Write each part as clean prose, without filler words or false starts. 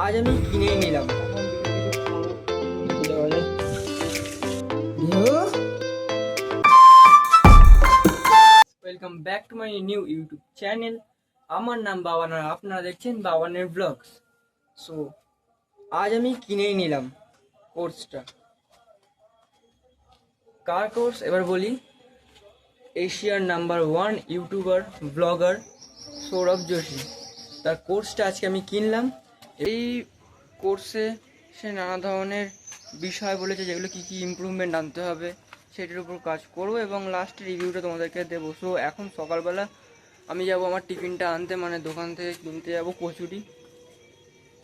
আজ আমি কিনেই নিলাম। Welcome back to my new YouTube channel. আমার নাম বাবান আর আপনারা দেখছেন বাবানের ব্লগস। সো আজ আমি কিনেই নিলাম কোর্সটা। কার কোর্স এবার বলি। এশিয়ার number 1 YouTuber blogger Sourav Joshi, তার কোর্সটা আজকে আমি কিনলাম। এই কোর্সে সে নানা ধরনের বিষয় বলেছে, যেগুলো কী কী ইমপ্রুভমেন্ট আনতে হবে সেটির উপর কাজ করবো এবং লাস্টে রিভিউটা তোমাদেরকে দেবো। সো এখন সকালবেলা আমি যাব আমার টিফিনটা আনতে, মানে দোকান থেকে কিনতে যাব কচুরি।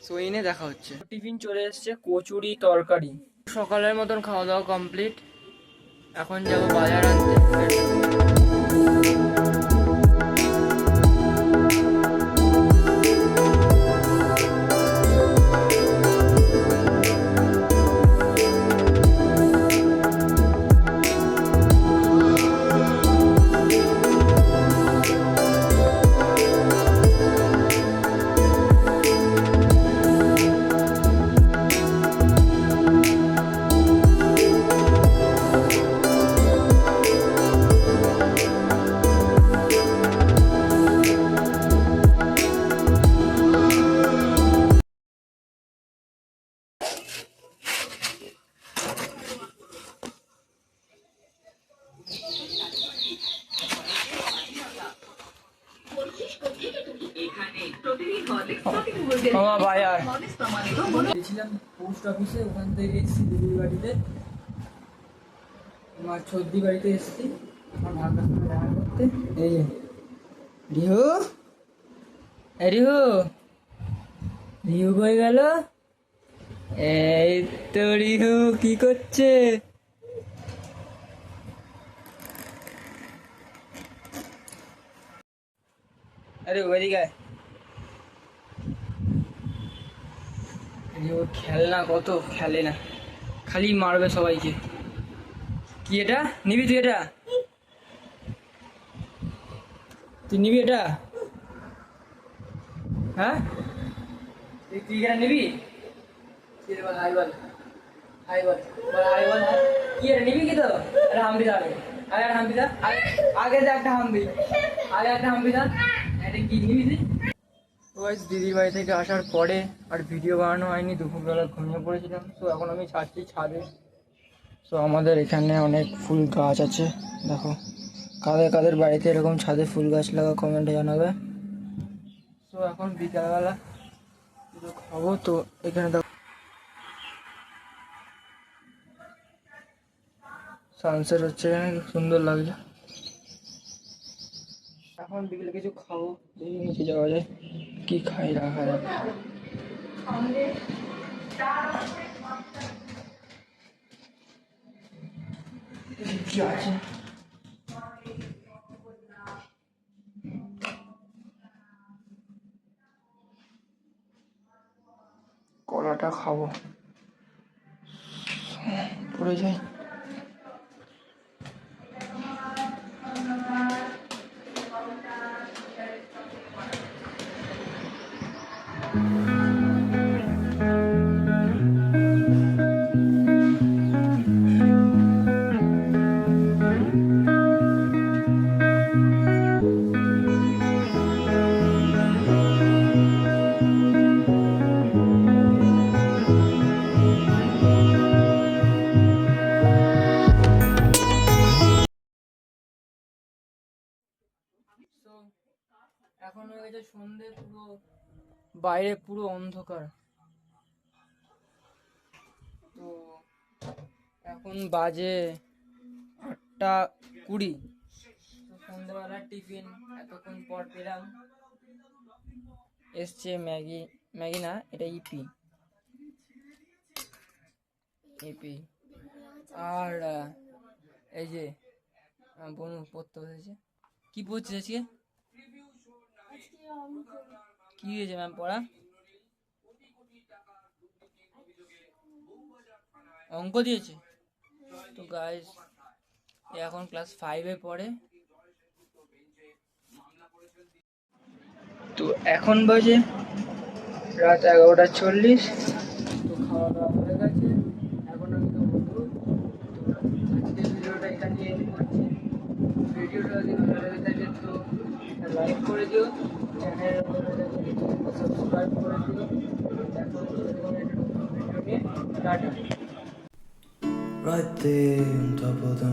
সো এনে দেখা হচ্ছে। টিফিন চলে এসছে, কচুরি তরকারি। সকালের মতন খাওয়া দাওয়া কমপ্লিট, এখন যাব বাজার আনতে। গেছিলাম পোস্ট অফিসে, ওখান থেকে এসেছি দিদির বাড়িতে, আমার ছদ্দি বাড়িতে এসেছি আমার ভাগ্যের সঙ্গে দেখা করতে। এই যে রিহু, রিহু রিহু কই গেল? এই তো রিহু কি করছে? আরে ওইদিকে খেলনা কত খেলে না, খালি মারবে সবাইকে। কি এটা নিবি তুই? এটা তুই নিবি এটা? হ্যাঁ তুই এটা নিবি? হাই বল, হাই বল, হাই বল। কি এটা নিবি কি? তো আরে হামবি দা, আগে হামবি দা, আগে যা একটা হামবি, আগে একটা হামবি দা। এটা কি নিবি তুই? দিদির বাড়ি থেকে আসার পরে আর ভিডিও বানানো হয়নি, দুপুরবেলা ঘুমিয়ে পড়েছিলাম। তো এখন আমি ছাড়ছি ছাদে। তো আমাদের এখানে অনেক ফুল গাছ আছে, দেখো কাদের কাদের বাড়িতে এরকম ছাদে ফুল গাছ লাগা কমেন্টে জানাবে। তো এখন বিকালবেলা খাবো, তো এখানে দেখো সানসেট হচ্ছে, এখানে খুব সুন্দর লাগছে। এখন বিকেলে কিছু খাবো, দেখি নিচে যাওয়া যায়, কি খাই রাখা যায়। কি আছে কলাটা খাবো, পড়ে যাই। এখন হয়ে গেছে সন্ধে, পুরো বাইরে পুরো অন্ধকার। তো এখন বাজে 8:20। তো সন্ধ্যেবেলার টিফিন এতক্ষণ পর পেলাম, এসছে ম্যাগি। ম্যাগি না, এটা ইপি। ইপি আর এই যে বোন পড়তে বসেছে। কি পড়ছিস আজকে? কি হয়েছে ম্যাম পড়া? অঙ্ক দিয়েছে। তো গাইস এখন ক্লাস 5-এ পড়ে। তো এখন বাজে রাত 11:40। তো খাওয়া দাওয়া হয়ে গেছে, এখন আমি তো বলবো তো আজকের ভিডিওটা এখানে এন্ড করছি। ভিডিওটা যদি ভালো লেগে থাকে তো লাইক করে দিও, চ্যানেল সাবস্ক্রাইব করে দিও। দেখা হচ্ছে এরকম একটা নতুন ভিডিও নিয়ে। Tata. Right there on top of the